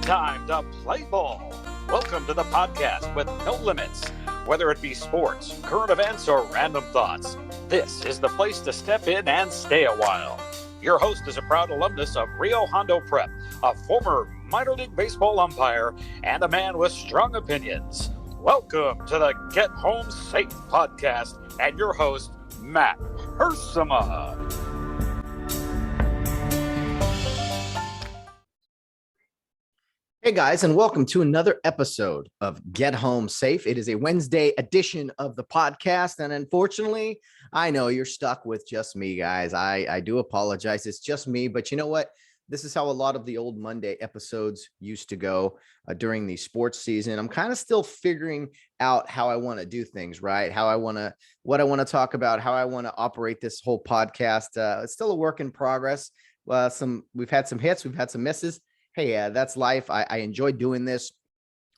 time to play ball. Welcome to the podcast with no limits. Whether it be sports, current events, or random thoughts, this is the place to step in and stay a while. Your host is a proud alumnus of Rio Hondo Prep, a former minor league baseball umpire, and a man with strong opinions. Welcome to the Get Home Safe podcast and your host, Matt Hersema. Hey guys, and welcome to another episode of Get Home Safe. It is a Wednesday edition of the podcast, and unfortunately, I know you're stuck with just me, guys. I do apologize. It's just me, but you know what? This is how a lot of the old Monday episodes used to go during the sports season. I'm kind of still figuring out how I want to do things, right? What I want to talk about, how I want to operate this whole podcast. It's still a work in progress. We've had some hits, we've had some misses. Hey, that's life. I enjoy doing this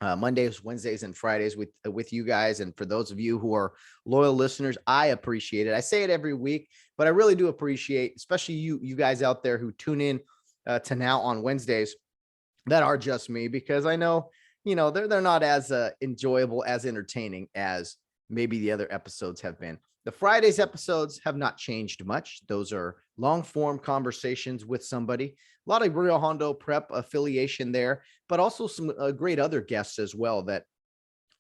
Mondays, Wednesdays, and Fridays with you guys. And for those of you who are loyal listeners, I appreciate it. I say it every week, but I really do appreciate, especially you guys out there who tune in to now on Wednesdays that are just me, because I know, they're not as enjoyable, as entertaining as maybe the other episodes have been. The Fridays episodes have not changed much. Those are long form conversations with somebody. A lot of Rio Hondo Prep affiliation there, but also some great other guests as well that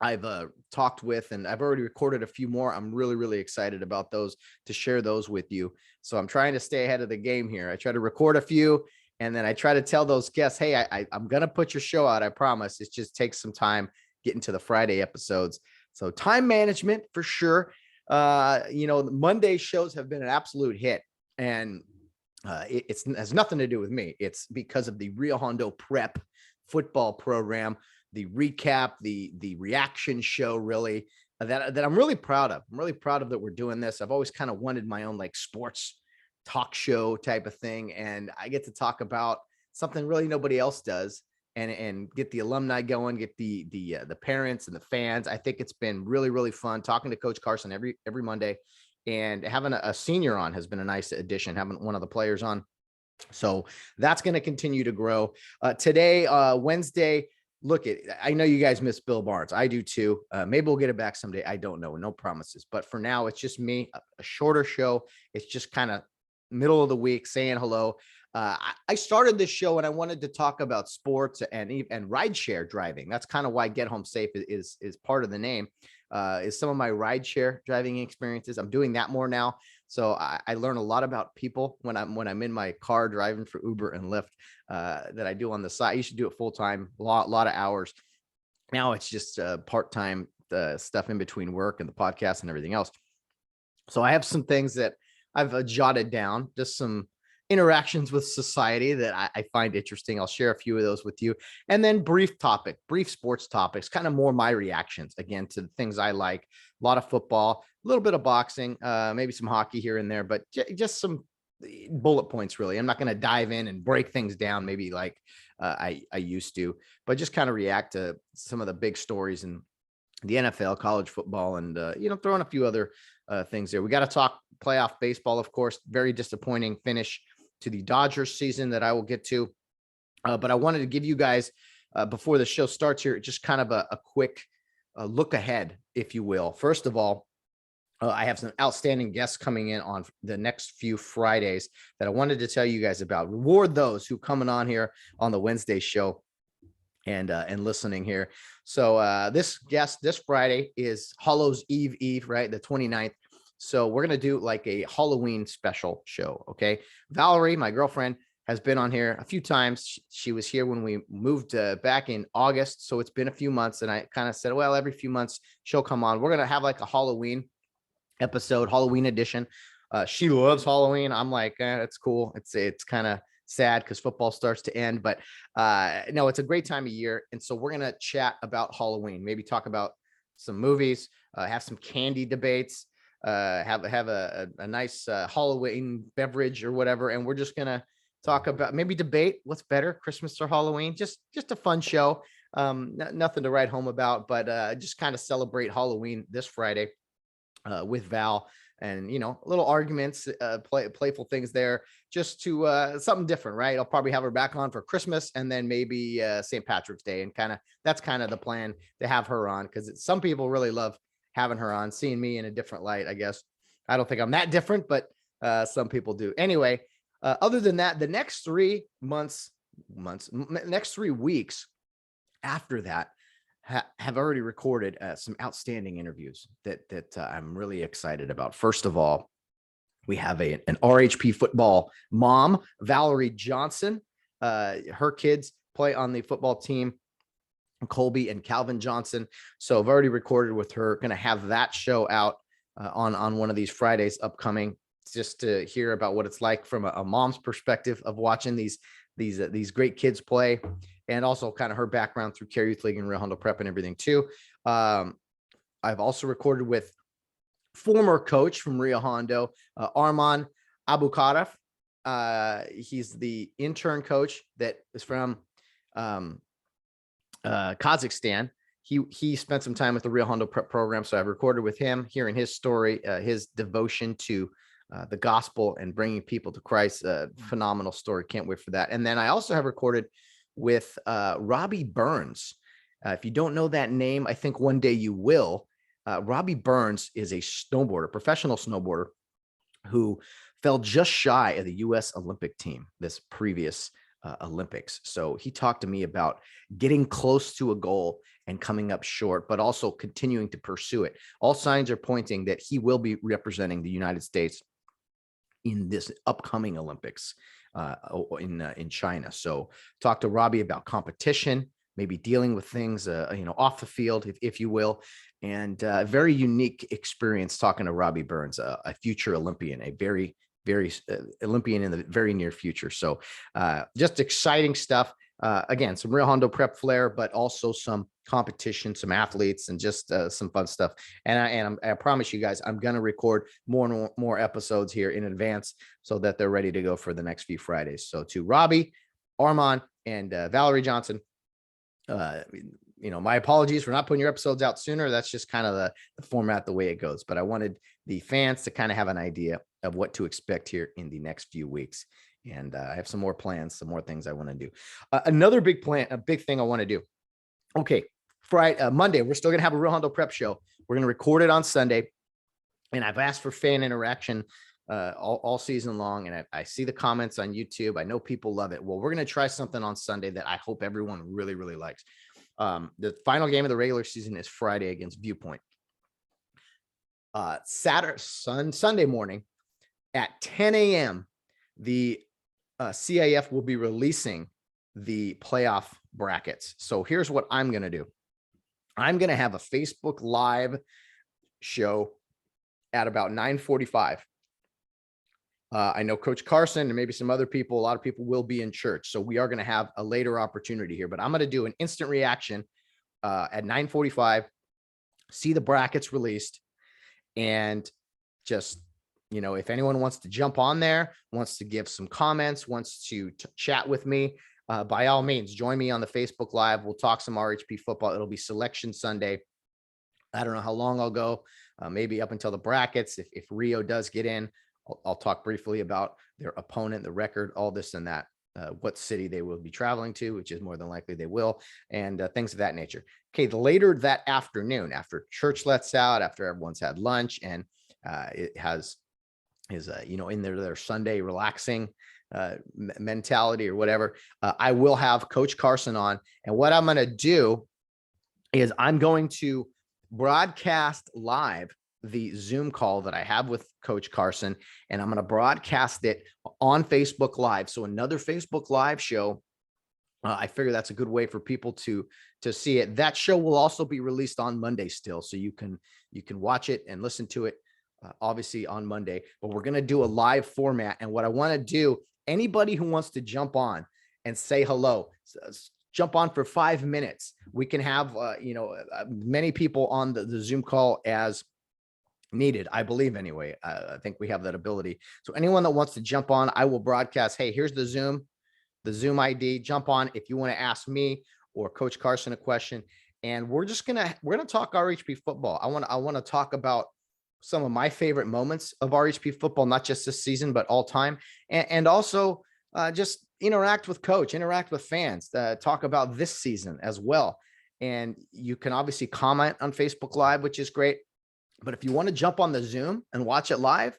I've talked with, and I've already recorded a few more. I'm really, really excited about those, to share those with you. So I'm trying to stay ahead of the game here. I try to record a few, and then I try to tell those guests, hey, I'm going to put your show out. I promise. It just takes some time getting to the Friday episodes. So time management for sure. The Monday shows have been an absolute hit, and it has nothing to do with me. It's because of the Rio Hondo Prep football program, the recap, the reaction show, really, that I'm really proud of. I'm really proud of that we're doing this. I've always kind of wanted my own like sports talk show type of thing, and I get to talk about something really nobody else does, and get the alumni going, get the parents and the fans. I think it's been really, really fun talking to Coach Carson every Monday, and having a senior on has been a nice addition, having one of the players on. So that's going to continue to grow. Today, Wednesday, I know you guys miss Bill Barnes. I do too. Maybe we'll get it back someday. I don't know. No promises. But for now, it's just me, a shorter show. It's just kind of middle of the week saying hello. I started this show and I wanted to talk about sports and rideshare driving. That's kind of why Get Home Safe is part of the name. Is some of my rideshare driving experiences. I'm doing that more now. So I learn a lot about people when I'm in my car driving for Uber and Lyft that I do on the side. I used to do it full time, a lot of hours. Now it's just part-time stuff in between work and the podcast and everything else. So I have some things that I've jotted down, just some interactions with society that I find interesting. I'll share a few of those with you. And then brief sports topics, kind of more my reactions, again, to the things I like. A lot of football, a little bit of boxing, maybe some hockey here and there, but just some bullet points, really. I'm not going to dive in and break things down maybe like I used to, but just kind of react to some of the big stories in the NFL, college football, and, throwing a few other things there. We got to talk playoff baseball, of course. Very disappointing finish to the Dodgers season that I will get to. But I wanted to give you guys, before the show starts here, just kind of a quick look ahead, if you will. First of all, I have some outstanding guests coming in on the next few Fridays that I wanted to tell you guys about. Reward those who coming on here on the Wednesday show and listening here. So this guest this Friday is Hallows Eve, right? The 29th. So we're going to do like a Halloween special show. Okay. Valerie, my girlfriend, has been on here a few times. She was here when we moved back in August. So it's been a few months, and I kind of said, well, every few months she'll come on. We're going to have like a Halloween episode, Halloween edition. She loves Halloween. I'm like, it's cool. It's kind of sad because football starts to end, but no, it's a great time of year. And so we're going to chat about Halloween, maybe talk about some movies, have some candy debates, have a nice Halloween beverage or whatever. And we're just going to talk about, maybe debate what's better, Christmas or Halloween. Just a fun show. Nothing to write home about, but just kind of celebrate Halloween this Friday with Val and, little arguments, playful things there, just to something different, right? I'll probably have her back on for Christmas and then maybe St. Patrick's Day, and that's kind of the plan, to have her on, because some people really love having her on, seeing me in a different light, I guess. I don't think I'm that different, but some people do. Anyway, other than that, the next 3 next 3 weeks after that have already recorded some outstanding interviews that I'm really excited about. First of all, we have an RHP Football mom, Valerie Johnson. Her kids play on the football team, Colby and Calvin Johnson. So I've already recorded with her. Going to have that show out on one of these Fridays upcoming, just to hear about what it's like from a mom's perspective of watching these great kids play, and also kind of her background through Care Youth League and Rio Hondo Prep and everything too. I've also recorded with former coach from Rio Hondo, Arman Abukarov. He's the intern coach that is from Kazakhstan. He spent some time with the Rio Hondo Prep program, so I've recorded with him, hearing his story, his devotion to the gospel and bringing people to Christ. Phenomenal story. Can't wait for that. And then I also have recorded with Robbie Burns. If you don't know that name, I think one day you will. Robbie Burns is a snowboarder, professional snowboarder, who fell just shy of the U.S. Olympic team this previous Olympics. So he talked to me about getting close to a goal and coming up short, but also continuing to pursue it. All signs are pointing that he will be representing the United States in this upcoming Olympics in China. So talk to Robbie about competition, maybe dealing with things, off the field, if you will, and a very unique experience talking to Robbie Burns, a future Olympian, a very Olympian in the very near future. So just exciting stuff. Again, some Rio Hondo Prep flair, but also some competition, some athletes, and just some fun stuff. And I promise you guys, I'm going to record more and more episodes here in advance so that they're ready to go for the next few Fridays. So to Robbie, Arman, and Valerie Johnson, my apologies for not putting your episodes out sooner. That's just kind of the format, the way it goes. But I wanted the fans to kind of have an idea of what to expect here in the next few weeks. And I have some more plans, some more things I want to do. Another big thing I want to do. Okay, Friday, Monday, we're still going to have a Rio Hondo Prep show. We're going to record it on Sunday. And I've asked for fan interaction all season long. And I see the comments on YouTube. I know people love it. Well, we're going to try something on Sunday that I hope everyone really, really likes. The final game of the regular season is Friday against Viewpoint. Sunday morning at 10 a.m., the CIF will be releasing the playoff brackets. So here's what I'm going to do. I'm going to have a Facebook Live show at about 9:45. I know Coach Carson and maybe some other people, a lot of people will be in church. So we are going to have a later opportunity here, but I'm going to do an instant reaction at 9:45, see the brackets released, and just, if anyone wants to jump on there, wants to give some comments, wants to chat with me, by all means, join me on the Facebook Live. We'll talk some RHP football. It'll be Selection Sunday. I don't know how long I'll go, maybe up until the brackets. If Rio does get in, I'll talk briefly about their opponent, the record, all this and that, what city they will be traveling to, which is more than likely they will, and things of that nature. Okay, later that afternoon, after church lets out, after everyone's had lunch and it is in their Sunday relaxing mentality or whatever, I will have Coach Carson on. And what I'm going to do is I'm going to broadcast live the Zoom call that I have with Coach Carson, and I'm going to broadcast it on Facebook Live. So another Facebook Live show. I figure that's a good way for people to see it. That show will also be released on Monday still, so you can watch it and listen to it obviously on Monday. But we're going to do a live format, and what I want to do, anybody who wants to jump on and say hello, jump on for 5 minutes. We can have many people on the Zoom call as needed, I believe. Anyway, I think we have that ability. So anyone that wants to jump on, I will broadcast, hey, here's the Zoom ID, jump on if you want to ask me or Coach Carson a question. And we're going to talk RHP football. I want to talk about some of my favorite moments of RHP football, not just this season, but all time. And also just interact with coach, interact with fans, talk about this season as well. And you can obviously comment on Facebook Live, which is great. But if you want to jump on the Zoom and watch it live,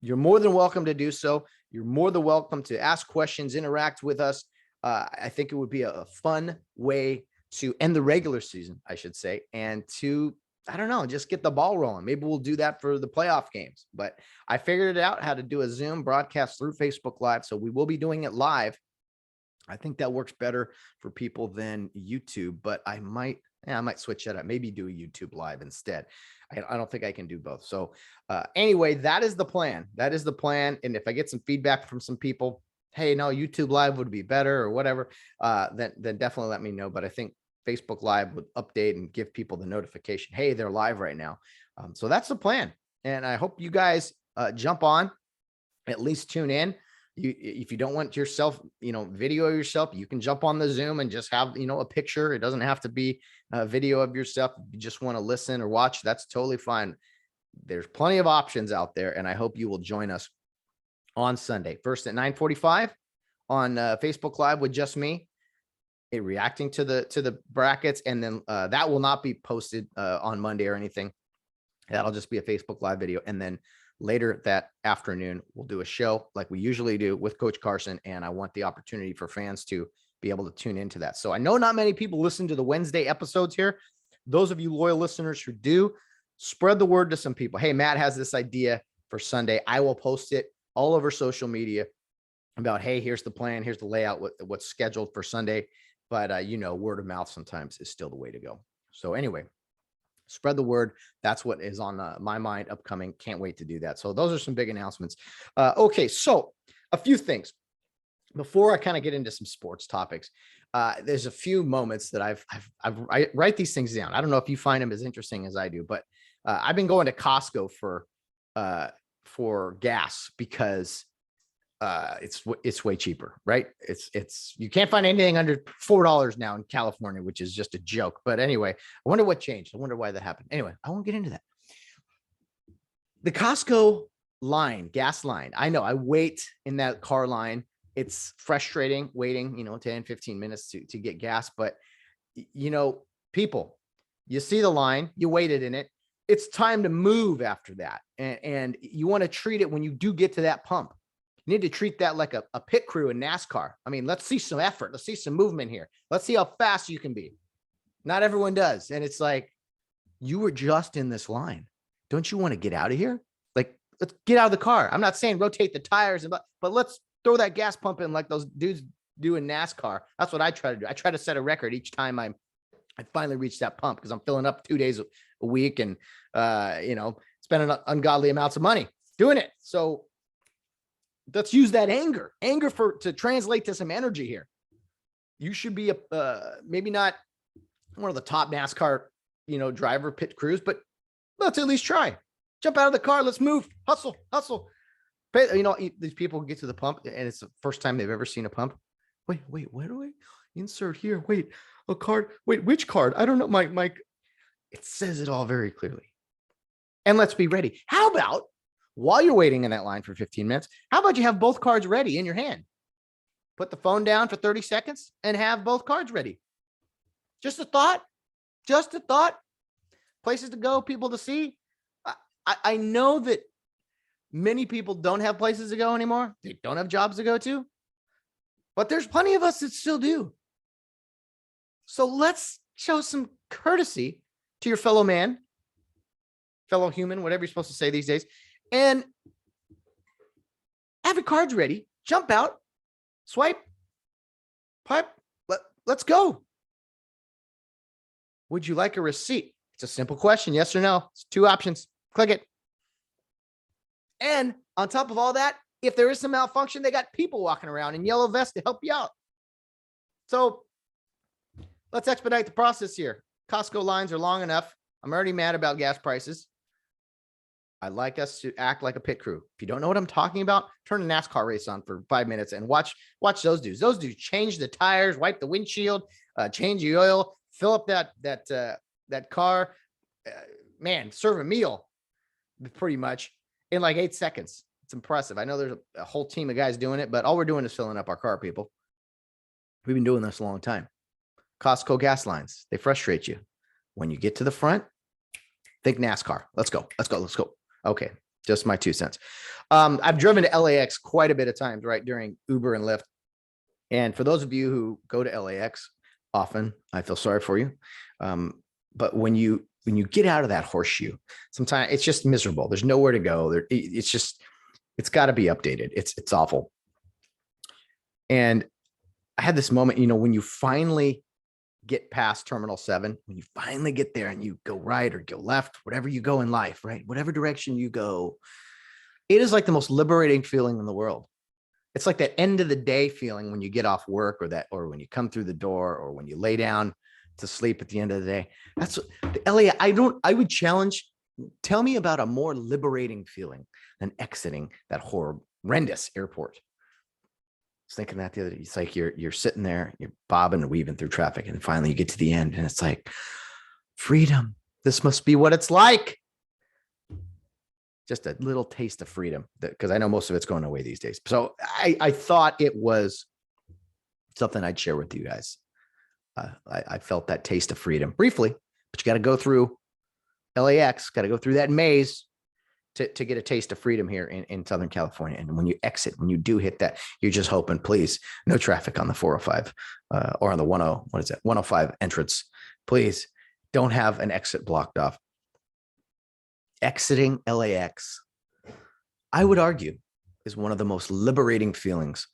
you're more than welcome to do so. You're more than welcome to ask questions, interact with us. I think it would be a fun way to end the regular season, I should say, and to, I don't know, just get the ball rolling. Maybe we'll do that for the playoff games, but I figured it out how to do a Zoom broadcast through Facebook Live. So we will be doing it live. I think that works better for people than YouTube, but I might switch that up. Maybe do a YouTube Live instead. I don't think I can do both. So anyway, that is the plan. That is the plan. And if I get some feedback from some people, hey, no, YouTube Live would be better or whatever, then definitely let me know. But I think Facebook Live would update and give people the notification, hey, they're live right now. So that's the plan. And I hope you guys jump on, at least tune in. If you don't want yourself, video yourself, you can jump on the Zoom and just have, a picture. It doesn't have to be a video of yourself. If you just want to listen or watch, that's totally fine. There's plenty of options out there. And I hope you will join us on Sunday, first at 9:45 on Facebook Live with just me, reacting to the brackets. And then that will not be posted on Monday or anything. That'll just be a Facebook Live video. And then later that afternoon, we'll do a show like we usually do with Coach Carson. And I want the opportunity for fans to be able to tune into that. So I know not many people listen to the Wednesday episodes here. Those of you loyal listeners who do, spread the word to some people. Hey, Matt has this idea for Sunday. I will post it all over social media about, hey, here's the plan. Here's the layout, what's scheduled for Sunday. But, word of mouth sometimes is still the way to go. So anyway, spread the word. That's what is on my mind upcoming. Can't wait to do that. So those are some big announcements. Okay, so a few things before I kind of get into some sports topics. There's a few moments that I write these things down. I don't know if you find them as interesting as I do, but I've been going to Costco for gas because it's way cheaper, right? It's you can't find anything under $4 now in California, which is just a joke. But anyway, I wonder what changed. I wonder why that happened. Anyway, I won't get into that. The Costco gas line. I know I wait in that car line. It's frustrating waiting, 10, 15 minutes to get gas. But, people, you see the line, you waited in it. It's time to move after that. And you want to treat it when you do get to that pump. You need to treat that like a pit crew in NASCAR. I mean, let's see some effort. Let's see some movement here. Let's see how fast you can be. Not everyone does. And it's like, you were just in this line. Don't you want to get out of here? Like, let's get out of the car. I'm not saying rotate the tires, but let's throw that gas pump in like those dudes do in NASCAR. That's what I try to do. I try to set a record each time I finally reach that pump because I'm filling up 2 days a week and, spending ungodly amounts of money doing it. So let's use that anger to translate to some energy here. You should be maybe not one of the top NASCAR, driver pit crews, but let's at least try. Jump out of the car. Let's move. Hustle. These people get to the pump and it's the first time they've ever seen a pump. Wait, where do I insert here? Wait, a card. Wait, which card? I don't know. Mike, it says it all very clearly. And let's be ready. How about while you're waiting in that line for 15 minutes, how about you have both cards ready in your hand? Put the phone down for 30 seconds and have both cards ready. Just a thought. Places to go, people to see. I know that many people don't have places to go anymore. They don't have jobs to go to. But there's plenty of us that still do. So let's show some courtesy to your fellow man, fellow human, whatever you're supposed to say these days, and have your cards ready. Jump out, swipe, pipe. Let's go. Would you like a receipt? It's a simple question. Yes or no. It's 2 options. Click it. And on top of all that, if there is some malfunction, they got people walking around in yellow vests to help you out. So let's expedite the process here. Costco lines are long enough. I'm already mad about gas prices. I'd like us to act like a pit crew. If you don't know what I'm talking about, turn a NASCAR race on for 5 minutes and watch those dudes. Those dudes change the tires, wipe the windshield, change the oil, fill up that car, serve a meal. pretty much in like 8 seconds. It's impressive. I know there's a whole team of guys doing it, but all we're doing is filling up our car, people. We've been doing this a long time. Costco gas lines, they frustrate you. When you get to the front, think NASCAR. Let's go. Okay, just my 2 cents. I've driven to LAX quite a bit of times, right, during Uber and Lyft. And for those of you who go to LAX often, I feel sorry for you. But when you get out of that horseshoe, sometimes it's just miserable. There's nowhere to go. It's got to be updated. It's awful. And I had this moment, when you finally get past Terminal 7, when you finally get there and you go right or go left, whatever you go in life, right? Whatever direction you go, it is like the most liberating feeling in the world. It's like that end of the day feeling when you get off work or when you come through the door or when you lay down to sleep at the end of the day. That's the LA. I would challenge, tell me about a more liberating feeling than exiting that horrendous airport. I was thinking that the other day. It's like you're sitting there, you're bobbing and weaving through traffic, and finally you get to the end and it's like, freedom. This must be what it's like. Just a little taste of freedom, because I know most of it's going away these days. So I thought it was something I'd share with you guys. I felt that taste of freedom briefly, but you got to go through LAX, got to go through that maze to get a taste of freedom here in Southern California. And when you exit, when you do hit that, you're just hoping, please, no traffic on the 405 or on the 105 entrance. Please don't have an exit blocked off. Exiting LAX, I would argue, is one of the most liberating feelings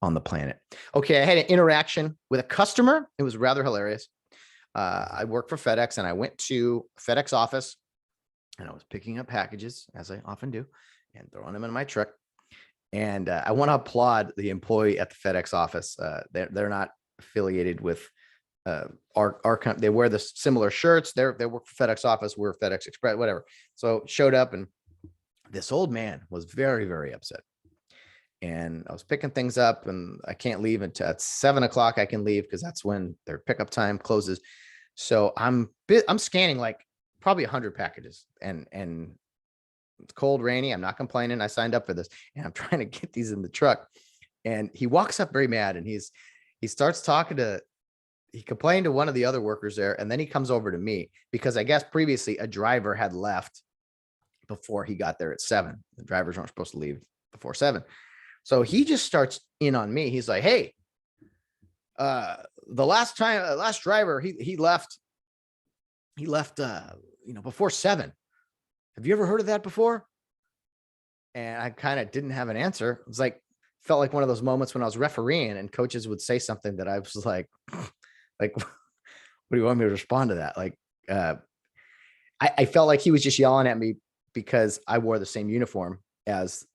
on the planet. Okay, I had an interaction with a customer. It was rather hilarious. I work for FedEx, and I went to FedEx office, and I was picking up packages, as I often do, and throwing them in my truck. And I want to applaud the employee at the FedEx office. They're not affiliated with our company. They wear the similar shirts. They work for FedEx office. We're FedEx Express, whatever. So showed up, and this old man was very, very upset. And I was picking things up, and I can't leave until at 7 o'clock. I can leave because that's when their pickup time closes. So I'm scanning like probably 100 packages, and it's cold, rainy. I'm not complaining. I signed up for this, and I'm trying to get these in the truck. And he walks up very mad, and he starts talking to. He complained to one of the other workers there, and then he comes over to me because I guess previously a driver had left before he got there at 7. The drivers aren't supposed to leave before 7. So he just starts in on me. He's like, hey, the last driver, he left, before 7. Have you ever heard of that before? And I kind of didn't have an answer. It was like, felt like one of those moments when I was refereeing and coaches would say something that I was like, what do you want me to respond to that? Like, I felt like he was just yelling at me because I wore the same uniform as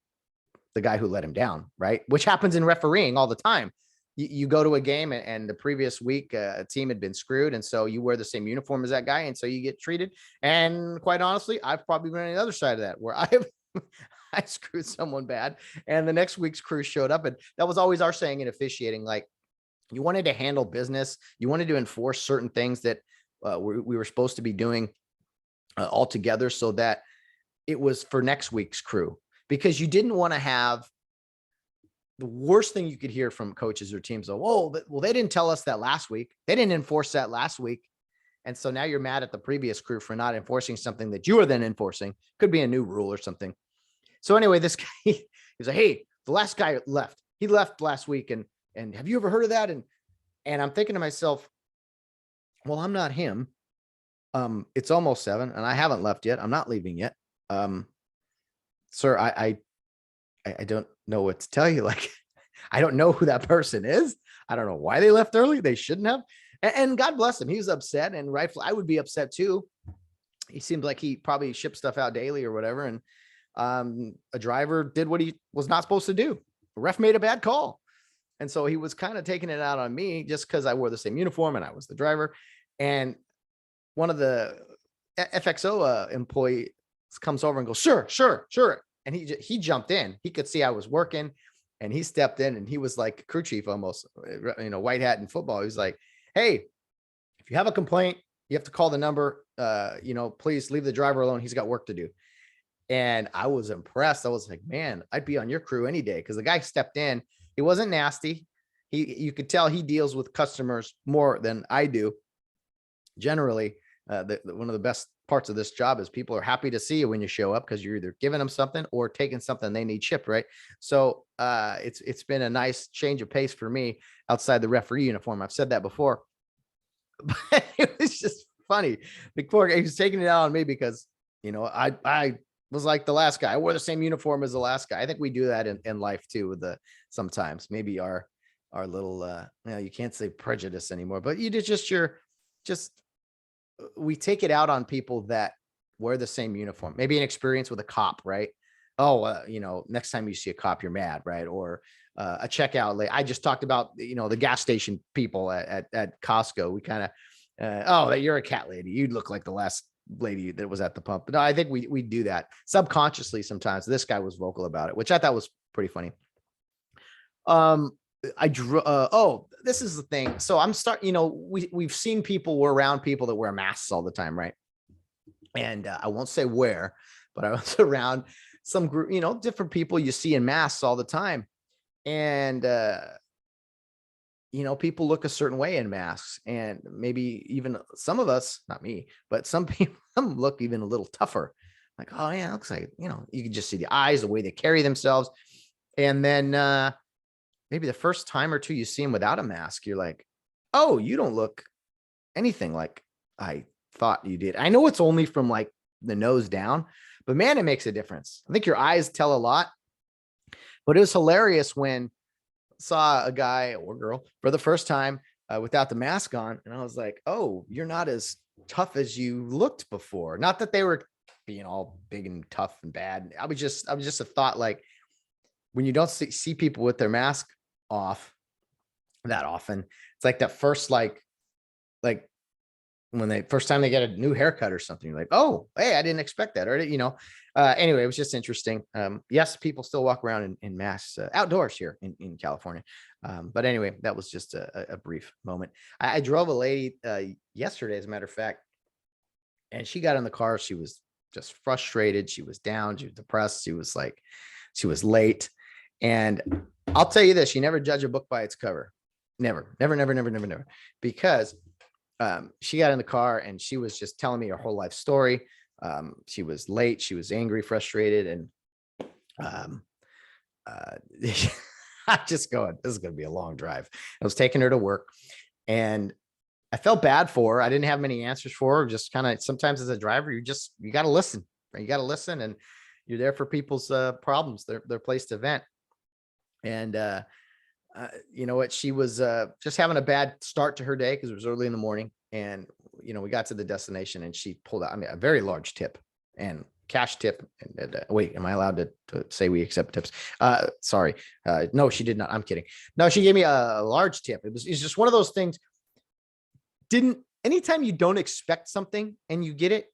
the guy who let him down, right? Which happens in refereeing all the time. You go to a game and the previous week a team had been screwed, and so you wear the same uniform as that guy, and so you get treated. And quite honestly, I've probably been on the other side of that, where I screwed someone bad, and the next week's crew showed up, and that was always our saying in officiating. Like, you wanted to handle business, you wanted to enforce certain things that we were supposed to be doing all together, so that it was for next week's crew, because you didn't want to have the worst thing you could hear from coaches or teams. Well, they didn't tell us that last week. They didn't enforce that last week. And so now you're mad at the previous crew for not enforcing something that you were then enforcing. Could be a new rule or something. So anyway, this guy, he's like, hey, the last guy left. He left last week. And have you ever heard of that? And I'm thinking to myself, well, I'm not him. It's almost 7 and I haven't left yet. I'm not leaving yet. Sir, I don't know what to tell you. Like, I don't know who that person is. I don't know why they left early. They shouldn't have. And God bless him. He was upset, and rightfully, I would be upset too. He seemed like he probably shipped stuff out daily or whatever. And a driver did what he was not supposed to do. The ref made a bad call. And so he was kind of taking it out on me just because I wore the same uniform and I was the driver. And one of the FXO employees comes over and goes, sure. And he jumped in. He could see I was working, and he stepped in, and he was like crew chief almost, white hat in football. He was like, hey, if you have a complaint, you have to call the number, please leave the driver alone. He's got work to do. And I was impressed. I was like, man, I'd be on your crew any day. Cause the guy stepped in. He wasn't nasty. You could tell he deals with customers more than I do. Generally, one of the best parts of this job is people are happy to see you when you show up because you're either giving them something or taking something they need shipped, right? So it's been a nice change of pace for me outside the referee uniform. I've said that before, but it was just funny. Before he was taking it out on me because I was like the last guy. I wore the same uniform as the last guy. I think we do that in life too. With sometimes maybe our little you can't say prejudice anymore, but we take it out on people that wear the same uniform. Maybe an experience with a cop, right? Oh, next time you see a cop, you're mad, right? Or a checkout late. I just talked about the gas station people at Costco. We kind of you're a cat lady. You look like the last lady that was at the pump. But no, I think we do that subconsciously sometimes. This guy was vocal about it, which I thought was pretty funny. This is the thing. So we've seen we're around people that wear masks all the time, right? And I won't say where, but I was around some group, different people you see in masks all the time. And, people look a certain way in masks, and maybe even some of us, not me, but some people look even a little tougher. Like, oh yeah, it looks like, you can just see the eyes, the way they carry themselves. And then, maybe the first time or two you see them without a mask, you're like, oh, you don't look anything like I thought you did. I know it's only from like the nose down, but man, it makes a difference. I think your eyes tell a lot. But it was hilarious when I saw a guy or girl for the first time without the mask on. And I was like, oh, you're not as tough as you looked before. Not that they were being all big and tough and bad. I was just a thought, like, when you don't see people with their mask off that often, it's like that first, like when first time they get a new haircut or something, you're like, oh, hey, I didn't expect that. Or, anyway, it was just interesting. Yes, people still walk around in masks outdoors here in California. But anyway, that was just a brief moment. I drove a lady yesterday, as a matter of fact, and she got in the car. She was just frustrated. She was down. She was depressed. She was late. And I'll tell you this, you never judge a book by its cover. Never. Because she got in the car and she was just telling me her whole life story. She was late. She was angry, frustrated. And I'm just going, this is going to be a long drive. I was taking her to work and I felt bad for her. I didn't have many answers for her. Just kind of, sometimes as a driver, you got to listen. Right? You got to listen, and you're there for people's problems, their place to vent. And you know what? She was just having a bad start to her day because it was early in the morning. And, we got to the destination and she pulled out, a very large tip and cash tip. And wait, am I allowed to say we accept tips? Sorry. No, she did not. I'm kidding. No, she gave me a large tip. It's just one of those things. Anytime you don't expect something and you get it,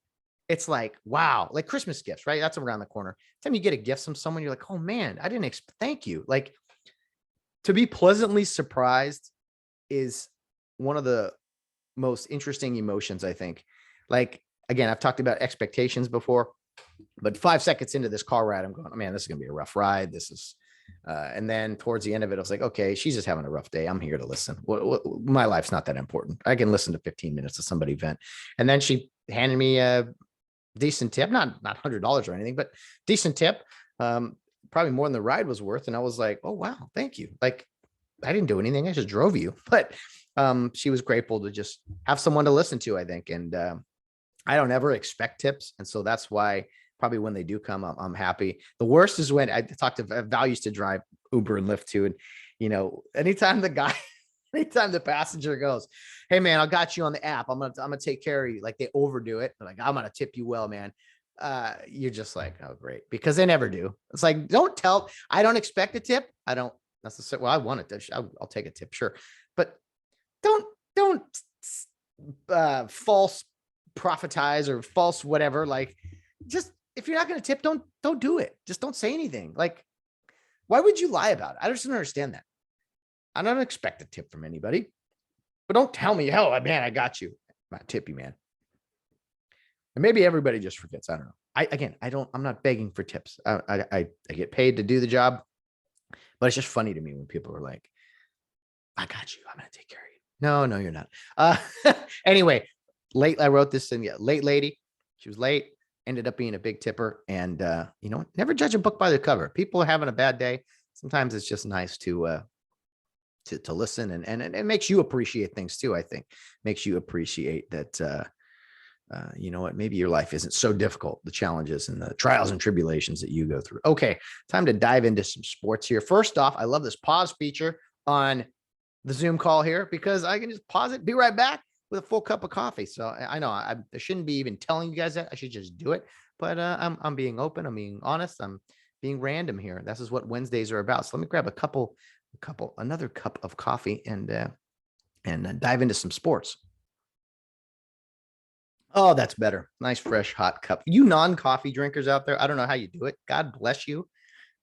it's like, wow, like Christmas gifts, right? That's around the corner. Anytime you get a gift from someone, you're like, oh man, I didn't expect, thank you. Like, to be pleasantly surprised is one of the most interesting emotions, I think. Like, again, I've talked about expectations before, but 5 seconds into this car ride, I'm going, oh, man, this is going to be a rough ride. This is, and then towards the end of it, I was like, okay, she's just having a rough day. I'm here to listen. My life's not that important. I can listen to 15 minutes of somebody vent. And then she handed me a decent tip, not $100 or anything, but decent tip. Probably more than the ride was worth. And I was like, oh, wow, thank you. Like, I didn't do anything. I just drove you. But she was grateful to just have someone to listen to, I think. And I don't ever expect tips. And so that's why probably when they do come, I'm happy. The worst is when I talked to values to drive Uber and Lyft too. And, anytime the passenger goes, hey man, I got you on the app. I'm going to take care of you. Like, they overdo it. They're like, I'm going to tip you well, man. You're just like, oh, great. Because they never do. It's like, I don't expect a tip. I don't necessarily, well, I want it. I'll take a tip. Sure. But don't false prophetize or false whatever. Like, just, if you're not going to tip, don't do it. Just don't say anything. Like, why would you lie about it? I just don't understand that. I don't expect a tip from anybody, but don't tell me, oh man, I got you. I tip you, man. And maybe everybody just forgets. I don't know. I'm not begging for tips. I get paid to do the job, but it's just funny to me when people are like, I got you. I'm going to take care of you. No, you're not. Anyway, I wrote this in. Late lady. She was late, ended up being a big tipper. And, never judge a book by the cover. People are having a bad day. Sometimes it's just nice to listen and it makes you appreciate things too. I think makes you appreciate that, you know what, maybe your life isn't so difficult, the challenges and the trials and tribulations that you go through. Okay, time to dive into some sports here. First off, I love this pause feature on the Zoom call here because I can just pause it, be right back with a full cup of coffee. So I know I shouldn't be even telling you guys that. I should just do it. But I'm being open. I'm being honest. I'm being random here. This is what Wednesdays are about. So let me grab another cup of coffee and dive into some sports. Oh, that's better. Nice, fresh, hot cup. You non-coffee drinkers out there, I don't know how you do it. God bless you.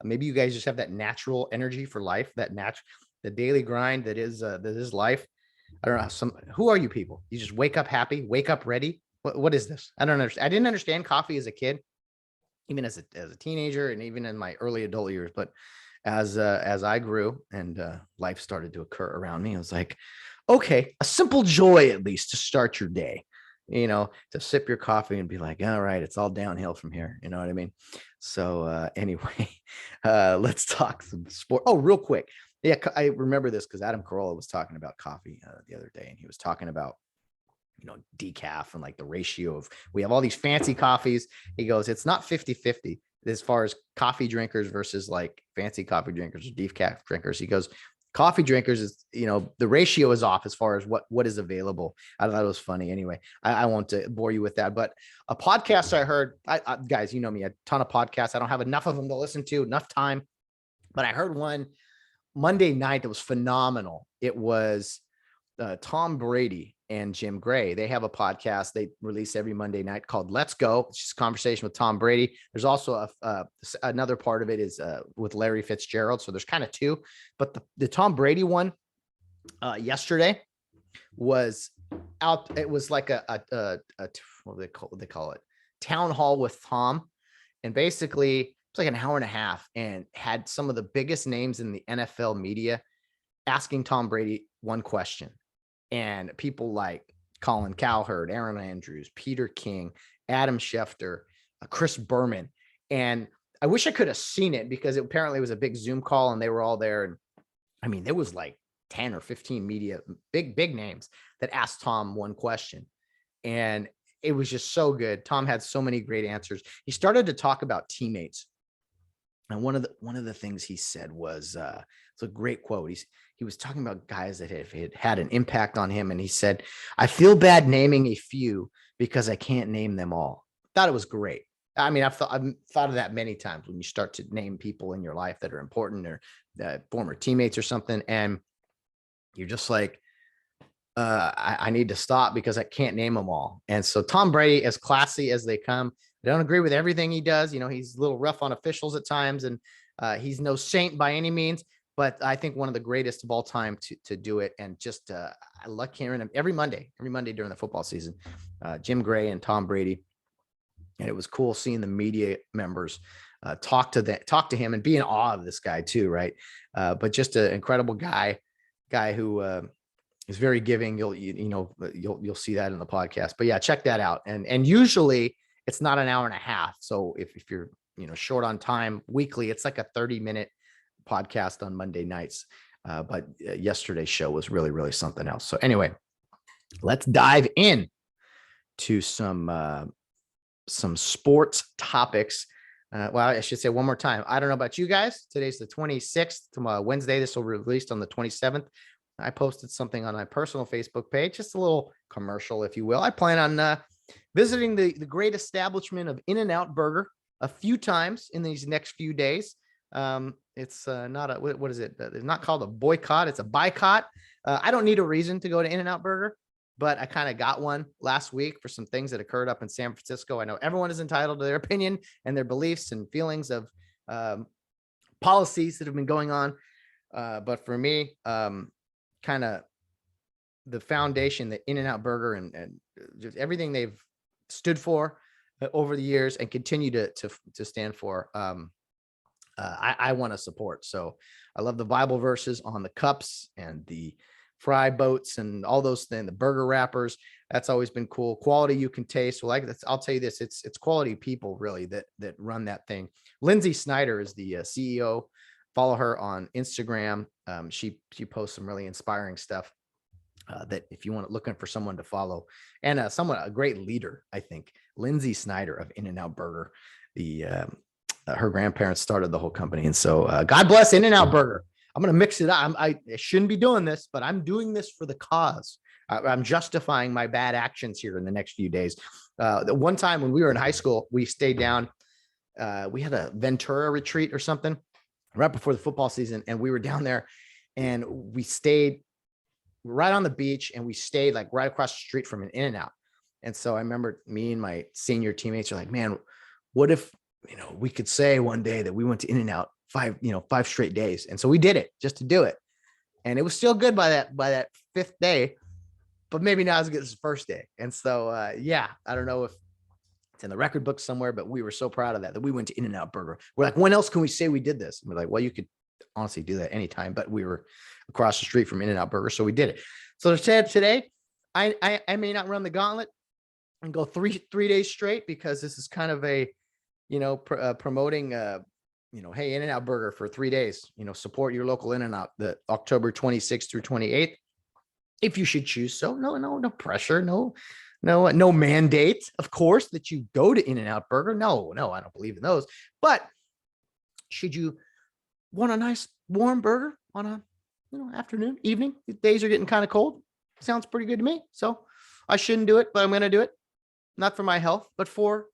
Maybe you guys just have that natural energy for life, the daily grind that is life. I don't know. Who are you people? You just wake up happy, wake up ready. What is this? I don't understand. I didn't understand coffee as a kid, even as a teenager, and even in my early adult years. But as I grew and life started to occur around me, I was like, okay, a simple joy at least to start your day. To sip your coffee and be like, all right, it's all downhill from here. You know what I mean? So anyway, let's talk some sport. Oh, real quick. Yeah, I remember this because Adam Carolla was talking about coffee the other day, and he was talking about, decaf and like the ratio of, we have all these fancy coffees. He goes, it's not 50-50 as far as coffee drinkers versus like fancy coffee drinkers or decaf drinkers. He goes, coffee drinkers is, the ratio is off as far as what is available. I thought it was funny. Anyway, I won't bore you with that, but a podcast I heard, guys, you know me, a ton of podcasts. I don't have enough of them to listen to, enough time, but I heard one Monday night that was phenomenal. It was Tom Brady and Jim Gray. They have a podcast they release every Monday night called Let's Go. It's just a conversation with Tom Brady. There's also another part of it is with Larry Fitzgerald. So there's kind of two, but the Tom Brady one yesterday was out. It was like a what do they call it? Town hall with Tom. And basically it's like an hour and a half and had some of the biggest names in the NFL media asking Tom Brady one question. And people like Colin Cowherd, Aaron Andrews, Peter King, Adam Schefter, Chris Berman. And I wish I could have seen it because apparently it was a big Zoom call and they were all there. And I mean, there was like 10 or 15 media, big names that asked Tom one question. And it was just so good. Tom had so many great answers. He started to talk about teammates. And one of the things he said was, it's a great quote. He was talking about guys that had an impact on him. And he said, I feel bad naming a few because I can't name them all. Thought it was great. I mean, I've thought of that many times when you start to name people in your life that are important or former teammates or something. And you're just like, I need to stop because I can't name them all. And so Tom Brady, as classy as they come, I don't agree with everything he does. He's a little rough on officials at times, and he's no saint by any means, but I think one of the greatest of all time to do it. And just, I like hearing him every Monday during the football season, Jim Gray and Tom Brady. And it was cool seeing the media members talk to him and be in awe of this guy too. Right. But just an incredible guy who is very giving. You'll see that in the podcast, but yeah, check that out. And usually it's not an hour and a half. So if you're, short on time weekly, it's like a 30-minute podcast on Monday nights. But yesterday's show was really, really something else. So anyway, let's dive in to some sports topics. Well, I should say one more time. I don't know about you guys. Today's the 26th. Tomorrow, Wednesday. This will be released on the 27th. I posted something on my personal Facebook page, just a little commercial, if you will. I plan on visiting the great establishment of In-N-Out Burger a few times in these next few days. It's not what is it? It's not called a boycott. It's a boycott. I don't need a reason to go to In-N-Out Burger, but I kind of got one last week for some things that occurred up in San Francisco. I know everyone is entitled to their opinion and their beliefs and feelings of policies that have been going on. But for me, kind of the foundation, the In-N-Out Burger and just everything they've stood for over the years and continue to stand for. I want to support. So I love the Bible verses on the cups and the fry boats and all those things, the burger wrappers. That's always been cool. Quality you can taste. Well, I'll tell you this, it's quality people really that run that thing. Lindsay Snyder is the CEO. Follow her on Instagram. She posts some really inspiring stuff that if you want looking for someone to follow, and a great leader, I think. Lindsay Snyder of In-N-Out Burger. Her grandparents started the whole company. And so God bless In-N-Out Burger. I'm going to mix it up. I shouldn't be doing this, but I'm doing this for the cause. I'm justifying my bad actions here in the next few days. The one time when we were in high school, we stayed down. We had a Ventura retreat or something right before the football season. And we were down there and we stayed right on the beach and we stayed like right across the street from an In-N-Out. And so I remember me and my senior teammates are like, man, what if, we could say one day that we went to In-N-Out 5 straight days. And so we did it just to do it. And it was still good by that fifth day, but maybe not as good as the first day. And so, I don't know if it's in the record book somewhere, but we were so proud of that we went to In-N-Out Burger. We're like, when else can we say we did this? And we're like, well, you could honestly do that anytime, but we were across the street from In-N-Out Burger. So we did it. So today I may not run the gauntlet and go three days straight, because this is kind of a, promoting, hey, In-N-Out Burger for 3 days, support your local In-N-Out, the October 26th through 28th. If you should choose. So no pressure, no mandate, of course, that you go to In-N-Out Burger. No, I don't believe in those. But should you want a nice warm burger on a, afternoon, evening, the days are getting kind of cold. Sounds pretty good to me. So I shouldn't do it, but I'm going to do it. Not for my health, but for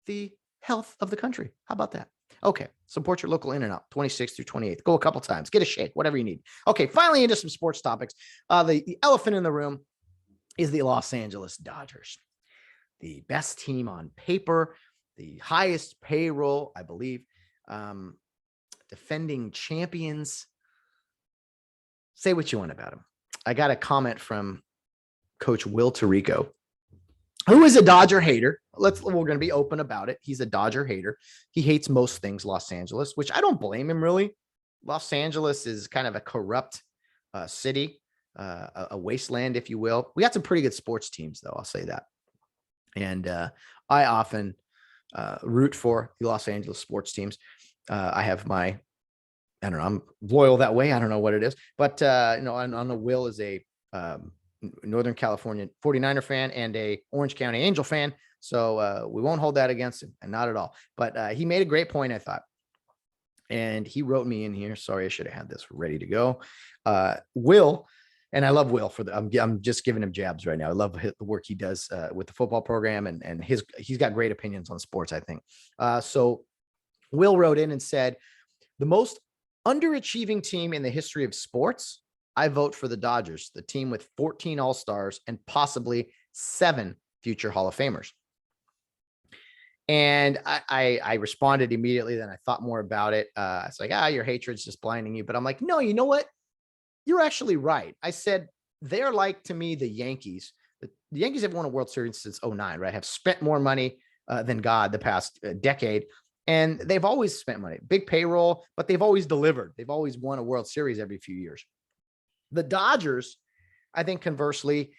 the health of the country. How about that? Okay. Support your local In-N-Out, 26th through 28th. Go a couple times, get a shake, whatever you need. Okay. Finally, into some sports topics. The elephant in the room is the Los Angeles Dodgers, the best team on paper, the highest payroll, I believe, defending champions. Say what you want about them. I got a comment from Coach Will Tirico, who is a Dodger hater. We're going to be open about it. He's a Dodger hater. He hates most things Los Angeles, which I don't blame him really. Los Angeles is kind of a corrupt city, a wasteland, if you will. We got some pretty good sports teams, though. I'll say that. And I often root for the Los Angeles sports teams. I have I don't know, I'm loyal that way. I don't know what it is, but I know Will is a Northern California 49er fan and a Orange County Angel fan. So we won't hold that against him, and not at all. But he made a great point, I thought. And he wrote me in here. Sorry, I should have had this ready to go. Will, and I love Will I'm just giving him jabs right now. I love the work he does with the football program, and he's got great opinions on sports, I think. So Will wrote in and said, the most underachieving team in the history of sports, I vote for the Dodgers, the team with 14 All-Stars and possibly 7 future Hall of Famers. And I responded immediately. Then I thought more about it. It's like, your hatred's just blinding you. But I'm like, no, you know what? You're actually right. I said, they're like, to me, the Yankees. The Yankees have won a World Series since 2009, right? Have spent more money than God the past decade. And they've always spent money, big payroll, but they've always delivered. They've always won a World Series every few years. The Dodgers, I think, conversely,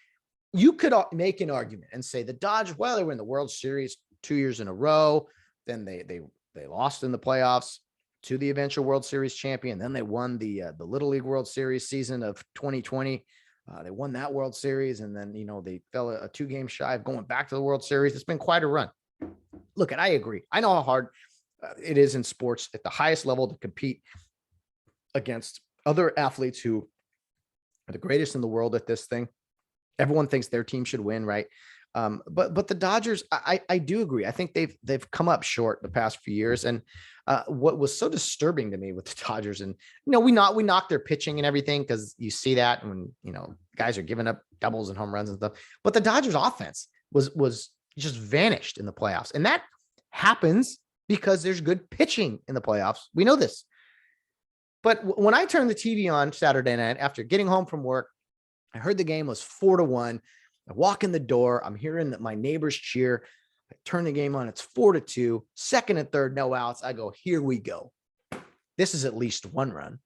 you could make an argument and say the Dodgers, well, they were in the World Series 2 years in a row. Then they lost in the playoffs to the eventual World Series champion. Then they won the Little League World Series season of 2020. They won that World Series, and then they fell a 2 games shy of going back to the World Series. It's been quite a run. Look, and I agree. I know how hard it is in sports at the highest level to compete against other athletes who are the greatest in the world at this thing. Everyone thinks their team should win, right? But the Dodgers, I do agree. I think they've come up short the past few years. And what was so disturbing to me with the Dodgers, and we knocked their pitching and everything, because you see that when guys are giving up doubles and home runs and stuff. But the Dodgers offense was just vanished in the playoffs, and that happens because there's good pitching in the playoffs. We know this. But when I turned the TV on Saturday night after getting home from work, I heard the game was 4-1. I walk in the door. I'm hearing that my neighbors cheer. I turn the game on. It's 4-2. Second and third, no outs. I go, here we go. This is at least one run.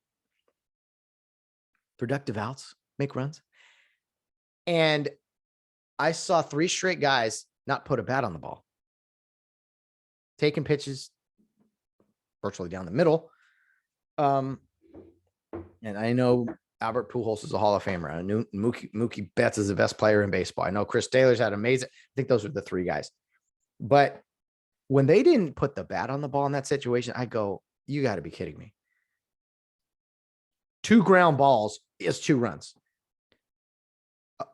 Productive outs, make runs. And I saw 3 straight guys not put a bat on the ball. Taking pitches virtually down the middle. And I know Albert Pujols is a Hall of Famer. I knew Mookie Betts is the best player in baseball. I know Chris Taylor's had amazing. I think those are the 3 guys. But when they didn't put the bat on the ball in that situation, I go, you got to be kidding me. 2 ground balls is 2 runs.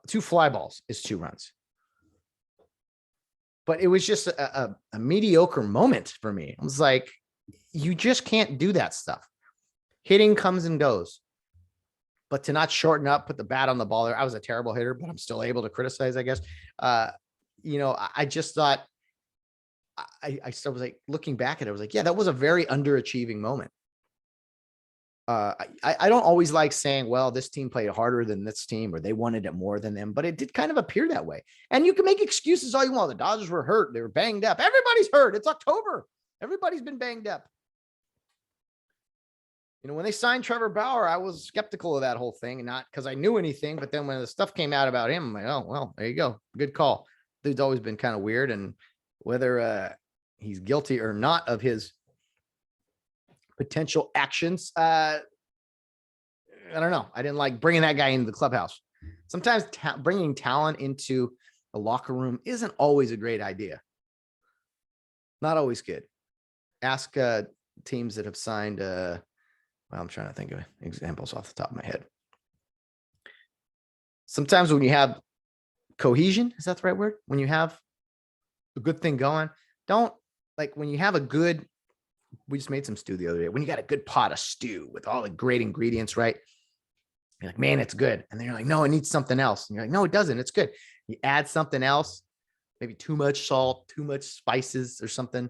2 fly balls is 2 runs. But it was just a mediocre moment for me. I was like, you just can't do that stuff. Hitting comes and goes. But to not shorten up, put the bat on the ball there. I was a terrible hitter, but I'm still able to criticize, I guess. I just thought, I still was like, looking back at it, I was like, yeah, that was a very underachieving moment. I don't always like saying, well, this team played harder than this team, or they wanted it more than them, but it did kind of appear that way. And you can make excuses all you want. The Dodgers were hurt. They were banged up. Everybody's hurt. It's October. Everybody's been banged up. When they signed Trevor Bauer, I was skeptical of that whole thing, and not because I knew anything, but then when the stuff came out about him, I'm like, oh, well, there you go. Good call. Dude's always been kind of weird, and whether he's guilty or not of his potential actions, I don't know. I didn't like bringing that guy into the clubhouse. Sometimes bringing talent into a locker room isn't always a great idea. Not always good. Ask teams that have signed I'm trying to think of examples off the top of my head. Sometimes when you have cohesion, is that the right word? When you have a good thing going, when you have a good, we just made some stew the other day. When you got a good pot of stew with all the great ingredients, right? You're like, man, it's good. And then you're like, no, it needs something else. And you're like, no, it doesn't. It's good. You add something else, maybe too much salt, too much spices or something,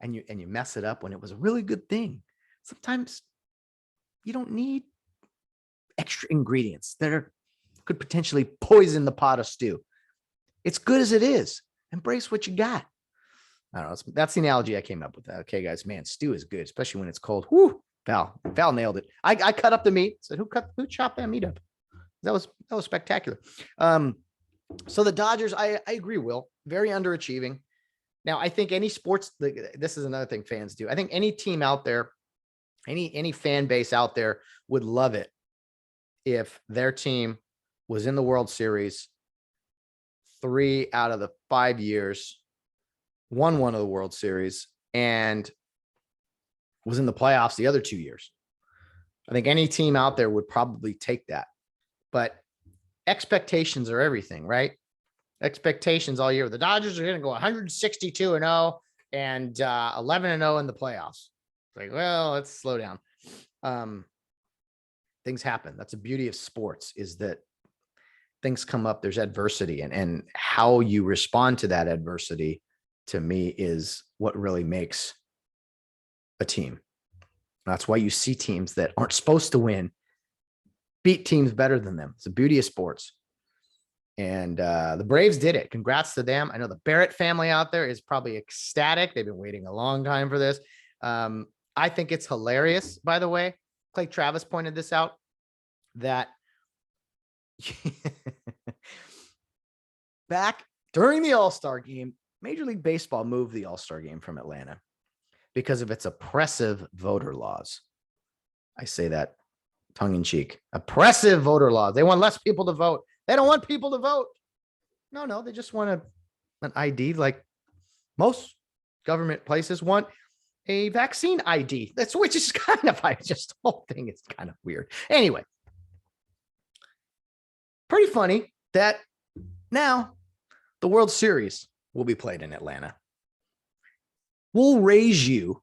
and you mess it up when it was a really good thing. Sometimes you don't need extra ingredients that could potentially poison the pot of stew. It's good as it is. Embrace what you got. I don't know. That's the analogy I came up with. Okay, guys, man, stew is good, especially when it's cold. Whoo, Val nailed it. I cut up the meat. Said, who chopped that meat up? That was spectacular. So the Dodgers, I agree, Will, very underachieving. Now, I think any sports, this is another thing fans do. I think any team out there, any fan base out there would love it if their team was in the World Series 3 out of the 5 years, won one of the World Series, and was in the playoffs the other 2 years. I think any team out there would probably take that. But expectations are everything, right? Expectations all year. The Dodgers are going to go 162-0 and 11-0 in the playoffs. It's like, well, let's slow down. Things happen. That's the beauty of sports, is that things come up. There's adversity, and how you respond to that adversity, to me, is what really makes a team. That's why you see teams that aren't supposed to win beat teams better than them. It's the beauty of sports. And the Braves did it. Congrats to them. I know the Barrett family out there is probably ecstatic. They've been waiting a long time for this. I think it's hilarious, by the way. Clay Travis pointed this out, that back during the All-Star game, Major League Baseball moved the All-Star game from Atlanta because of its oppressive voter laws. I say that tongue in cheek. Oppressive voter laws. They want less people to vote. They don't want people to vote. No, they just want an ID, like most government places want a vaccine ID. Which is kind of, just the whole thing is kind of weird. Anyway, pretty funny that now the World Series will be played in Atlanta. We'll raise you